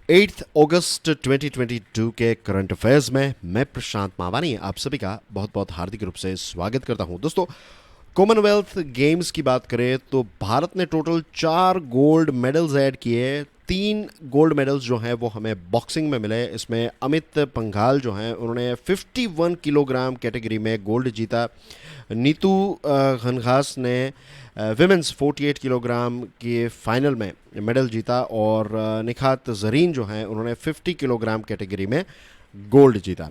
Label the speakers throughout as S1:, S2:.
S1: 8 अगस्त 2022 के current affairs में मैं प्रशांत मावानी आप सभी का बहुत बहुत हार्दिक रूप से स्वागत करता हूं। दोस्तों, कॉमनवेल्थ गेम्स की बात करें तो भारत ने टोटल 4 गोल्ड मेडल्स ऐड किए। 3 गोल्ड मेडल्स जो हैं वो हमें बॉक्सिंग में मिले। इसमें अमित पंघाल जो हैं उन्होंने 51 किलोग्राम कैटेगरी में गोल्ड जीता। नीतू घनघास ने विमेंस 48 किलोग्राम के फाइनल में मेडल जीता और निखात जरीन जो हैं उन्होंने 50 किलोग्राम कैटेगरी में गोल्ड जीता।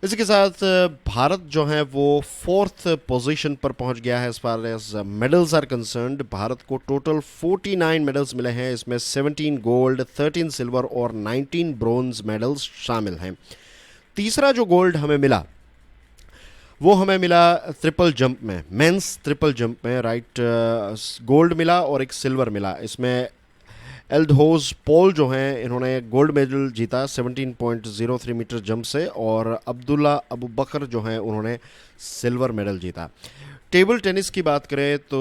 S1: इसी के साथ भारत जो है वो 4th पोजीशन पर पहुंच गया है as far as medals are concerned. Bharat को टोटल 49 मेडल्स मिले हैं। इसमें 17 गोल्ड, 13 सिल्वर और 19 ब्रोंज मेडल्स शामिल हैं। तीसरा जो गोल्ड हमें मिला वो हमें मिला ट्रिपल जंप में, मेंस ट्रिपल जंप में, राइट। गोल्ड मिला और एक सिल्वर मिला। इसमें एल्डहोज पॉल जो हैं इन्होंने गोल्ड मेडल जीता 17.03 मीटर जंप से और अब्दुल्ला अबू बकर जो हैं उन्होंने सिल्वर मेडल जीता। टेबल टेनिस की बात करें तो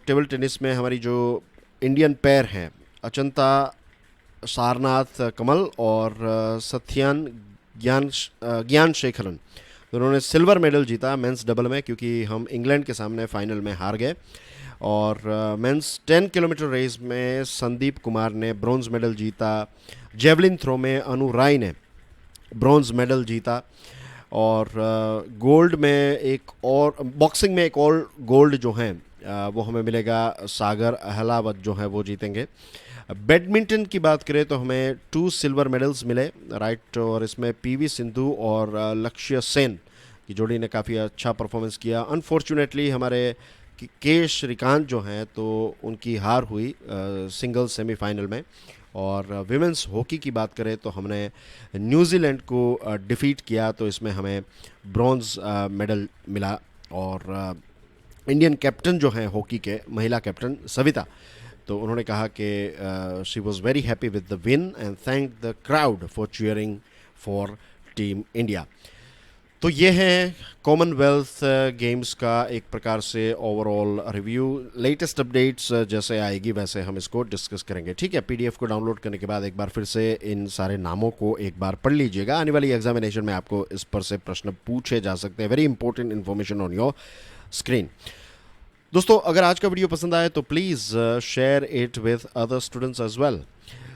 S1: टेबल टेनिस में हमारी जो इंडियन पेयर हैं अचंता सारनाथ कमल और सत्यान ज्ञान शेखरन, उन्होंने सिल्वर मेडल जीता मेंस डबल में, क्योंकि हम इंग्लैंड के सामने फाइनल में हार गए। और मेंस 10 किलोमीटर रेस में संदीप कुमार ने ब्रॉन्ज मेडल जीता। जेवलिन थ्रो में अनु राय ने ब्रॉन्ज मेडल जीता। और गोल्ड में एक और, बॉक्सिंग में एक और गोल्ड जो हैं वो हमें मिलेगा, सागर अहलावत जो हैं वो जीतेंगे। बैडमिंटन की बात करें तो हमें 2 सिल्वर मेडल्स मिले, राइट। और इसमें पीवी सिंधु और लक्ष्य सेन की जोड़ी ने काफ़ी अच्छा परफॉर्मेंस किया। अनफॉर्चुनेटली हमारे के श्रीकांत जो हैं तो उनकी हार हुई सिंगल सेमीफाइनल में। और विमेंस हॉकी की बात करें तो हमने न्यूजीलैंड को डिफीट किया, तो इसमें हमें ब्रॉन्ज मेडल मिला। और इंडियन कैप्टन जो हैं हॉकी के, महिला कैप्टन सविता, तो उन्होंने कहा कि she was very happy with the win and thank the crowd for cheering for team India. तो ये है कॉमनवेल्थ गेम्स का एक प्रकार से ओवरऑल रिव्यू। लेटेस्ट अपडेट्स जैसे आएगी वैसे हम इसको डिस्कस करेंगे, ठीक है। पीडीएफ को डाउनलोड करने के बाद एक बार फिर से इन सारे नामों को एक बार पढ़ लीजिएगा। आने वाली एग्जामिनेशन में आपको इस पर से प्रश्न पूछे जा सकते हैं। Very important information on your screen. दोस्तों, अगर आज का वीडियो पसंद आए तो please share it with other students as well.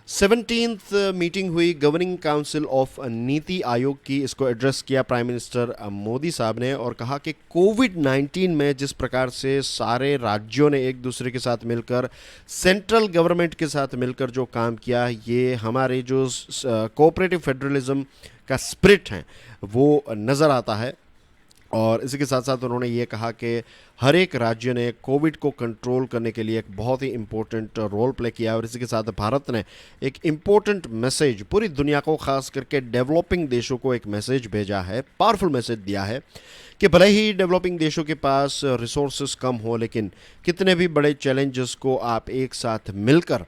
S1: 17th meeting हुई governing council of NITI Aayog की। इसको एड्रेस किया प्राइम मिनिस्टर मोदी साहब ने और कहा कि कोविड-19 में जिस प्रकार से सारे राज्यों ने एक दूसरे के साथ मिलकर, सेंट्रल गवर्नमेंट के साथ मिलकर जो काम किया, ये हमारे जो कोऑपरेटिव फेडरलिज्म का स्पिरिट है वो नज़र आता है। और इसी के साथ साथ उन्होंने ये कहा कि हर एक राज्य ने कोविड को कंट्रोल करने के लिए एक बहुत ही इम्पोर्टेंट रोल प्ले किया। और इसी के साथ भारत ने एक इम्पोर्टेंट मैसेज पूरी दुनिया को, खास करके डेवलपिंग देशों को एक मैसेज भेजा है, पावरफुल मैसेज दिया है कि भले ही डेवलपिंग देशों के पास रिसोर्सेज कम हो, लेकिन कितने भी बड़े चैलेंजेस को आप एक साथ मिलकर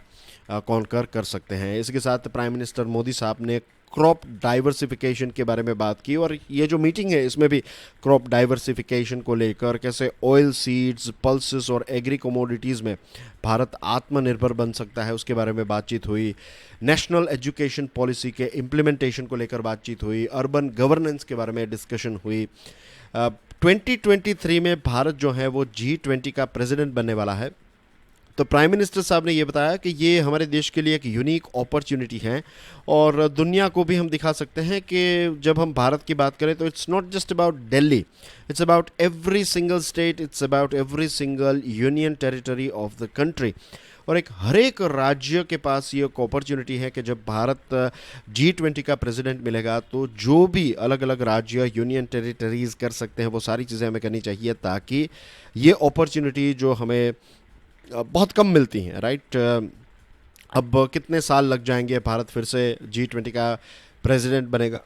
S1: कॉन्कर कर सकते हैं। इसके साथ प्राइम मिनिस्टर मोदी साहब ने क्रॉप डाइवर्सिफिकेशन के बारे में बात की। और ये जो मीटिंग है इसमें भी क्रॉप डाइवर्सिफिकेशन को लेकर, कैसे ऑयल सीड्स, पल्सेस और एग्री कमोडिटीज़ में भारत आत्मनिर्भर बन सकता है, उसके बारे में बातचीत हुई। नेशनल एजुकेशन पॉलिसी के इम्प्लीमेंटेशन को लेकर बातचीत हुई। अर्बन गवर्नेंस के बारे में डिस्कशन हुई। 2023 में भारत जो है वो G20 का प्रेसिडेंट बनने वाला है। तो प्राइम मिनिस्टर साहब ने ये बताया कि ये हमारे देश के लिए एक यूनिक अपॉर्चुनिटी है और दुनिया को भी हम दिखा सकते हैं कि जब हम भारत की बात करें तो it's not just about Delhi, it's about every single state, it's about every single union territory of the country. और एक हर एक राज्य के पास ये एक अपॉर्चुनिटी है कि जब भारत G20 का प्रेसिडेंट मिलेगा तो जो भी अलग अलग राज्य, यूनियन टेरिटरीज कर सकते हैं वो सारी चीज़ें हमें करनी चाहिए, ताकि ये अपॉर्चुनिटी जो हमें बहुत कम मिलती हैं, राइट। अब कितने साल लग जाएंगे, भारत फिर से G20 का प्रेसिडेंट बनेगा,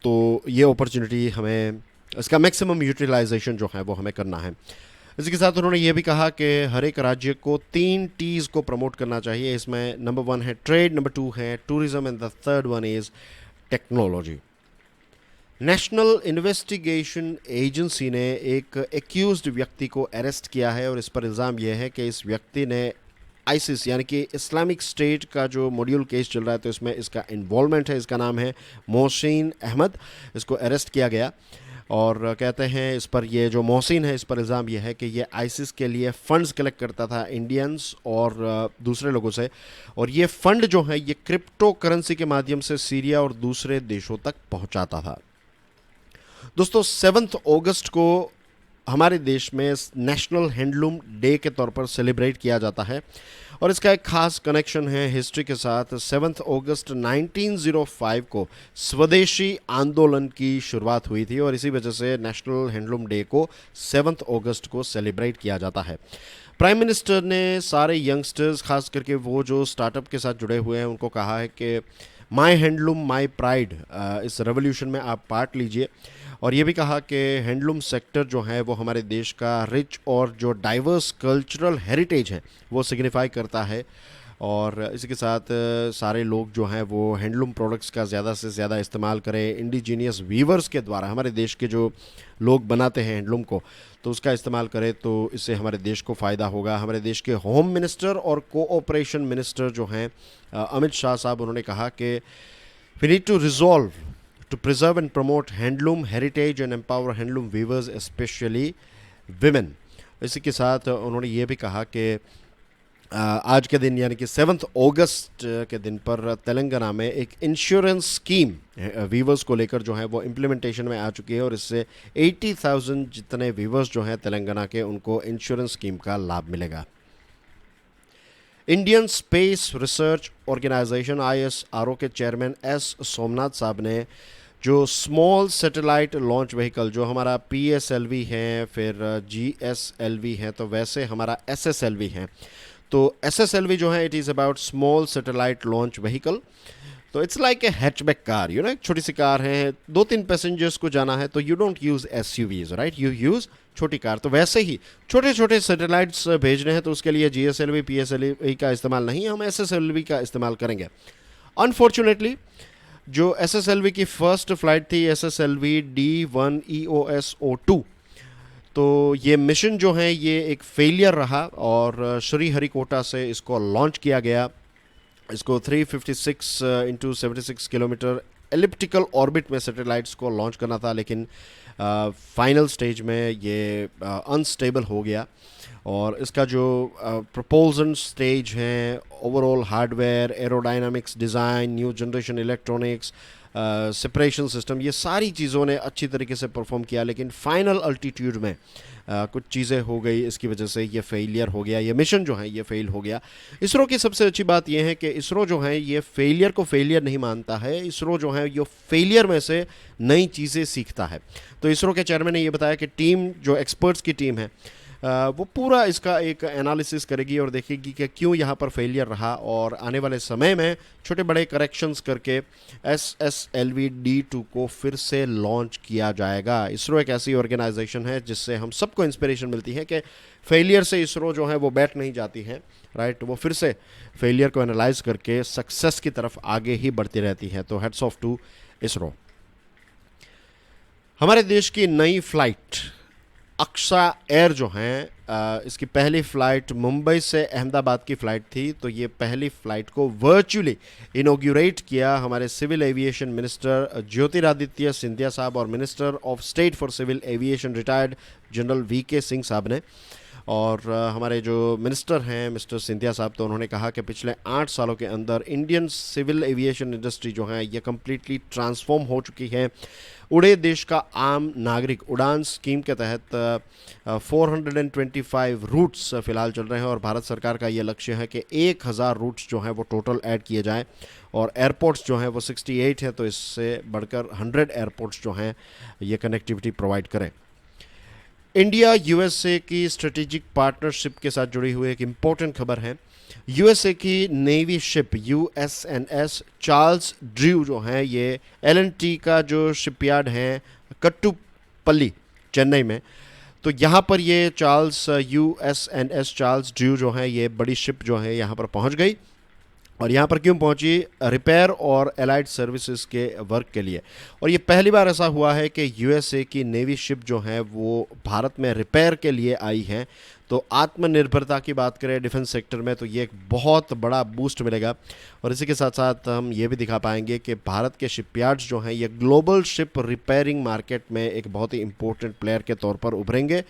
S1: तो ये अपॉर्चुनिटी हमें, इसका मैक्सिमम यूटिलाइजेशन जो है वो हमें करना है। इसी के साथ उन्होंने ये भी कहा कि हर एक राज्य को 3 T's को प्रमोट करना चाहिए। इसमें नंबर 1 है ट्रेड, नंबर 2 है tourism and the third one is technology. National investigation agency ने एक एक्यूज्ड व्यक्ति को अरेस्ट किया है और इस पर इल्ज़ाम यह है कि इस व्यक्ति ने आईसिस यानी कि इस्लामिक स्टेट का जो मॉड्यूल केस चल रहा है, तो इसमें इसका इन्वॉल्वमेंट है। इसका नाम है मोहसिन अहमद। इसको अरेस्ट किया गया और कहते हैं इस पर, ये जो मोहसिन है, इस पर इल्ज़ाम यह है कि ये आईसिस के लिए फ़ंड्स कलेक्ट करता था इंडियंस और दूसरे लोगों से, और ये फ़ंड जो है ये क्रिप्टो करेंसी के माध्यम से सीरिया और दूसरे देशों तक पहुंचाता था। दोस्तों 7 अगस्त को हमारे देश में नेशनल हैंडलूम डे के तौर पर सेलिब्रेट किया जाता है और इसका एक खास कनेक्शन है हिस्ट्री के साथ। 7 अगस्त 1905 को स्वदेशी आंदोलन की शुरुआत हुई थी और इसी वजह से नेशनल हैंडलूम डे को 7 अगस्त को सेलिब्रेट किया जाता है। प्राइम मिनिस्टर ने सारे यंगस्टर्स, खास करके वो जो स्टार्टअप के साथ जुड़े हुए हैं, उनको कहा है कि माई हैंडलूम माई प्राइड, इस रेवोल्यूशन में आप पार्ट लीजिए। और ये भी कहा कि हैंडलूम सेक्टर जो है वो हमारे देश का रिच और जो डाइवर्स कल्चरल हेरिटेज है वो सिग्निफाई करता है। और इसी के साथ सारे लोग जो हैं वो हैंडलूम प्रोडक्ट्स का ज़्यादा से ज़्यादा इस्तेमाल करें। इंडिजीनियस वीवर्स के द्वारा हमारे देश के जो लोग बनाते हैं हैंडलूम को, तो उसका इस्तेमाल करें, तो इससे हमारे देश को फ़ायदा होगा। हमारे देश के होम मिनिस्टर और कोऑपरेशन मिनिस्टर जो हैं अमित शाह साहब, उन्होंने कहा कि we need to resolve to preserve and promote handloom heritage and empower handloom weavers, especially women। इसी के साथ उन्होंने ये भी कहा कि आज के दिन यानी कि 7 अगस्त के दिन पर तेलंगाना में एक इंश्योरेंस स्कीम वीवर्स को लेकर जो है वो इम्प्लीमेंटेशन में आ चुकी है और इससे 80,000 जितने वीवर्स जो हैं तेलंगाना के, उनको इंश्योरेंस स्कीम का लाभ मिलेगा। Indian Space Research Organisation ISRO के चेयरमैन S सोमनाथ साहब ने जो स्मॉल सैटेलाइट लॉन्च व्हीकल, जो हमारा PSLV है, फिर GSLV है, तो वैसे हमारा SSLV है। तो SSLV जो है it is about small satellite launch vehicle. तो it's like a hatchback car, you know, एक छोटी सी कार है, 2-3 पैसेंजर्स को जाना है, तो you don't use SUVs, right, you use छोटी कार। तो वैसे ही छोटे छोटे सैटेलाइट्स भेजने हैं, तो उसके लिए GSLV PSLV का इस्तेमाल नहीं, हम SSLV का इस्तेमाल करेंगे। अनफॉर्चुनेटली जो SSLV की फर्स्ट फ्लाइट थी, SSLV D1EOS-02, तो ये मिशन जो है ये एक फेलियर रहा और श्रीहरिकोटा से इसको लॉन्च किया गया। इसको 356 इंटू 76 किलोमीटर एलिप्टिकल ऑर्बिट में सैटेलाइट्स को लॉन्च करना था, लेकिन फाइनल स्टेज में ये अनस्टेबल हो गया। और इसका जो प्रपोजन स्टेज हैं, overall hardware, aerodynamics, design, new generation electronics, separation system, ये सारी चीज़ों ने अच्छी तरीके से परफॉर्म किया, लेकिन फाइनल अल्टीट्यूड में कुछ चीज़ें हो गई, इसकी वजह से ये फेलियर हो गया, ये मिशन जो है ये फेल हो गया। इसरो की सबसे अच्छी बात ये है कि इसरो जो है ये फेलियर को फेलियर नहीं मानता है। इसरो जो है ये फेलियर में से नई चीज़ें सीखता है। तो इसरो के चेयरमैन ने ये बताया कि टीम, जो एक्सपर्ट्स की टीम है, वो पूरा इसका एक एनालिसिस करेगी और देखेगी कि क्यों यहाँ पर फेलियर रहा, और आने वाले समय में छोटे बड़े करेक्शंस करके SSLV D2 को फिर से लॉन्च किया जाएगा। इसरो एक ऐसी ऑर्गेनाइजेशन है जिससे हम सबको इंस्पिरेशन मिलती है कि फेलियर से इसरो जो है वो बैठ नहीं जाती है, राइट, वो फिर से फेलियर को एनालाइज करके सक्सेस की तरफ आगे ही बढ़ती रहती है। तो हेड्स ऑफ टू इसरो। हमारे देश की नई फ्लाइट अक्सा एयर जो हैं, इसकी पहली फ़्लाइट मुंबई से अहमदाबाद की फ़्लाइट थी। तो ये पहली फ़्लाइट को वर्चुअली इनॉग्यूरेट किया हमारे civil aviation minister Jyotiraditya Scindia साहब और minister of state for civil aviation retired general VK Singh साहब ने। और हमारे जो मिनिस्टर हैं मिस्टर सिंधिया साहब, तो उन्होंने कहा कि पिछले 8 सालों के अंदर इंडियन सिविल एविएशन इंडस्ट्री जो है ये कम्प्लीटली ट्रांसफॉर्म हो चुकी है। उड़े देश का आम नागरिक उड़ान स्कीम के तहत 425 रूट्स फ़िलहाल चल रहे हैं और भारत सरकार का ये लक्ष्य है कि 1000 रूट्स जो हैं वो टोटल ऐड किए जाएं और एयरपोर्ट्स जो हैं वो 68 है, तो इससे बढ़कर 100 एयरपोर्ट्स जो हैं ये कनेक्टिविटी प्रोवाइड करें। इंडिया USA की स्ट्रेटेजिक पार्टनरशिप के साथ जुड़ी हुई एक इम्पोर्टेंट खबर है। USA की navy ship USNS Charles Drew जो है ये L&T का जो शिपयार्ड है कट्टुपल्ली चेन्नई में, तो यहाँ पर ये USNS चार्ल्स ड्रू जो है ये बड़ी शिप जो है यहाँ पर पहुँच गई। और यहाँ पर क्यों पहुँची? रिपेयर और एलाइड सर्विसेज के वर्क के लिए। और ये पहली बार ऐसा हुआ है कि USA की नेवी शिप जो है वो भारत में रिपेयर के लिए आई है। तो आत्मनिर्भरता की बात करें डिफेंस सेक्टर में तो ये एक बहुत बड़ा बूस्ट मिलेगा। और इसी के साथ साथ हम ये भी दिखा पाएंगे कि भारत के शिपयार्ड्स जो हैं ये ग्लोबल शिप रिपेयरिंग मार्केट में एक बहुत ही इंपॉर्टेंट प्लेयर के तौर पर उभरेंगे।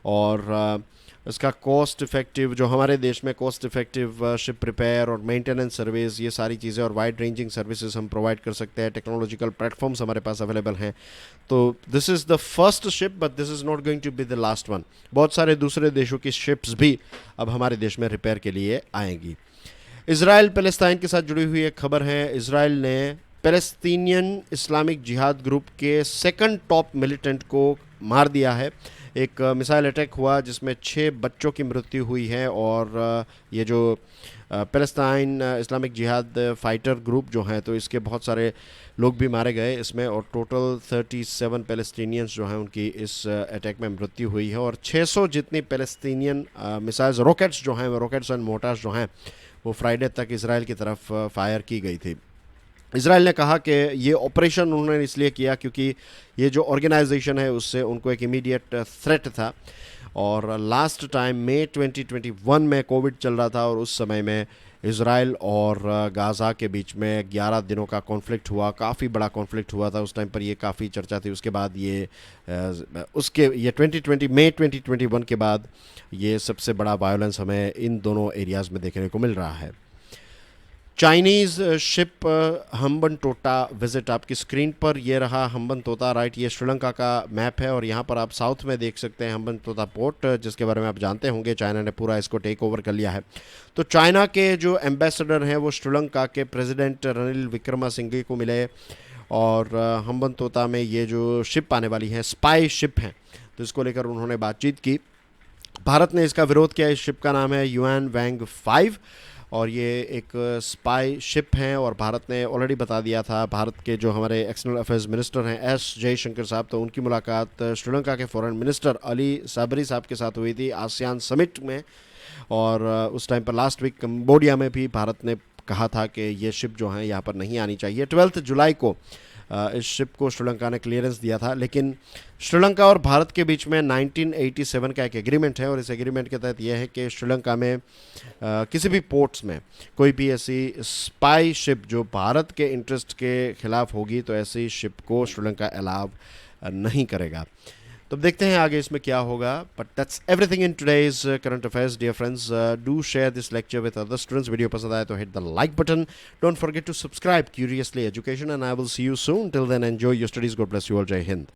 S1: और इसका कॉस्ट इफेक्टिव जो हमारे देश में कॉस्ट इफेक्टिव शिप रिपेयर और मेंटेनेंस सर्विस, ये सारी चीज़ें और वाइड रेंजिंग सर्विसेज हम प्रोवाइड कर सकते हैं। टेक्नोलॉजिकल प्लेटफॉर्म्स हमारे पास अवेलेबल हैं। तो this is the first ship but this is not going to be the last one. बहुत सारे दूसरे देशों की शिप्स भी अब हमारे देश में रिपेयर के लिए आएंगी। इसराइल पैलेस्टाइन के साथ जुड़ी हुई एक खबर है। इसराइल ने पैलेस्तीनियन इस्लामिक जिहाद ग्रुप के सेकंड टॉप मिलिटेंट को मार दिया है। एक मिसाइल अटैक हुआ जिसमें 6 बच्चों की मृत्यु हुई है। और ये जो पैलेस्टाइन इस्लामिक जिहाद फाइटर ग्रुप जो हैं तो इसके बहुत सारे लोग भी मारे गए इसमें। और टोटल 37 पैलेस्टीनियंस जो हैं उनकी इस अटैक में मृत्यु हुई है। और 600 जितनी पैलेस्टीनियन मिसाइल्स रॉकेट्स जो हैं रॉकेट्स एंड मोटर्स जो हैं वो फ्राइडे तक इसराइल की तरफ फायर की गई थी। इसराइल ने कहा कि ये ऑपरेशन उन्होंने इसलिए किया क्योंकि ये जो ऑर्गेनाइजेशन है उससे उनको एक इमीडिएट थ्रेट था। और लास्ट टाइम मई 2021 में कोविड चल रहा था और उस समय में इसराइल और गाज़ा के बीच में 11 दिनों का कॉन्फ्लिक्ट हुआ, काफ़ी बड़ा कॉन्फ्लिक्ट हुआ था। उस टाइम पर ये काफ़ी चर्चा थी। उसके बाद ये 2021 के बाद ये सबसे बड़ा वायलेंस हमें इन दोनों एरियाज़ में देखने को मिल रहा है। चाइनीज़ शिप हम्बनटोटा विजिट, आपकी स्क्रीन पर ये रहा हम्बनटोटा, राइट। ये श्रीलंका का मैप है और यहाँ पर आप साउथ में देख सकते हैं हम्बनटोटा पोर्ट, जिसके बारे में आप जानते होंगे चाइना ने पूरा इसको टेक ओवर कर लिया है। तो चाइना के जो एम्बेसडर हैं वो श्रीलंका के प्रेसिडेंट रनिल विक्रमासिंघे को मिले। और हम्बनटोटा में ये जो शिप आने वाली है स्पाई शिप हैं, तो इसको लेकर उन्होंने बातचीत की। भारत ने इसका विरोध किया। इस शिप का नाम है युआन वैंग 5 और ये एक स्पाई शिप हैं। और भारत ने ऑलरेडी बता दिया था, भारत के जो हमारे एक्सटर्नल अफेयर्स मिनिस्टर हैं एस जयशंकर साहब, तो उनकी मुलाकात श्रीलंका के फॉरेन मिनिस्टर अली साबरी साहब के साथ हुई थी आसियान समिट में। और उस टाइम पर लास्ट वीक कंबोडिया में भी भारत ने कहा था कि ये शिप जो हैं यहाँ पर नहीं आनी चाहिए। 12 जुलाई को इस शिप को श्रीलंका ने क्लियरेंस दिया था। लेकिन श्रीलंका और भारत के बीच में 1987 का एक एग्रीमेंट है और इस एग्रीमेंट के तहत यह है कि श्रीलंका में किसी भी पोर्ट्स में कोई भी ऐसी स्पाई शिप जो भारत के इंटरेस्ट के खिलाफ होगी तो ऐसी शिप को श्रीलंका अलाउ नहीं करेगा। तो देखते हैं आगे इसमें क्या होगा। But that's everything in today's current affairs dear friends. Do share this lecture with other students. Video पसंद आए तो hit the like button. Don't forget to subscribe Curiously Education and I will see you soon. Till then enjoy your studies. God bless you all. जय हिंद।